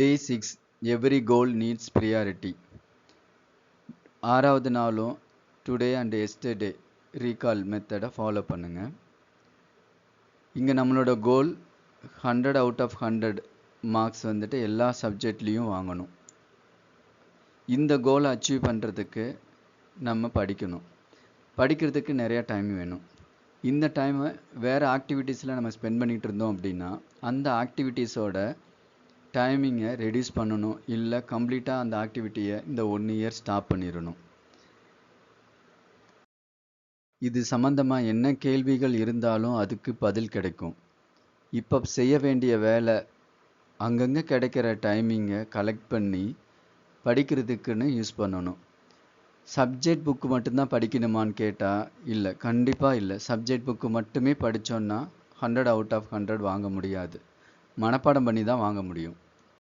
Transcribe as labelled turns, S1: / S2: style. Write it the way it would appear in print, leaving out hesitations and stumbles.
S1: Day 6 Every goal needs priority. ஆறாவது நாளும் today and yesterday recall மெத்தடை ஃபாலோ பண்ணுங்க. இங்கே நம்மளோட கோல் 100 out of 100 மார்க்ஸ் வந்துட்டு எல்லா சப்ஜெக்ட்லேயும் வாங்கணும். இந்த கோலை அச்சீவ் பண்ணுறதுக்கு நம்ம படிக்கிறதுக்கு நிறையா டைம் வேணும். இந்த டைமை வேறு ஆக்டிவிட்டீஸில் நம்ம ஸ்பெண்ட் பண்ணிகிட்டு இருந்தோம் அப்படின்னா அந்த ஆக்டிவிட்டீஸோட டைமிங்கை ரெடியூஸ் பண்ணணும், இல்லை கம்ப்ளீட்டாக அந்த ஆக்டிவிட்டியை இந்த 1 year ஸ்டாப் பண்ணிடணும். இது சம்மந்தமாக என்ன கேள்விகள் இருந்தாலும் அதுக்கு பதில் கிடைக்கும். இப்போ செய்ய வேண்டிய வேலை அங்கங்கே கிடைக்கிற டைமிங்கை கலெக்ட் பண்ணி படிக்கிறதுக்குன்னு யூஸ் பண்ணணும். சப்ஜெக்ட் புக்கு மட்டும்தான் படிக்கணுமான்னு கேட்டால் இல்லை, கண்டிப்பாக இல்லை. சப்ஜெக்ட் புக்கு மட்டுமே படித்தோன்னா 100 out of 100 வாங்க முடியாது. மனப்பாடம் பண்ணி தான் வாங்க முடியும்.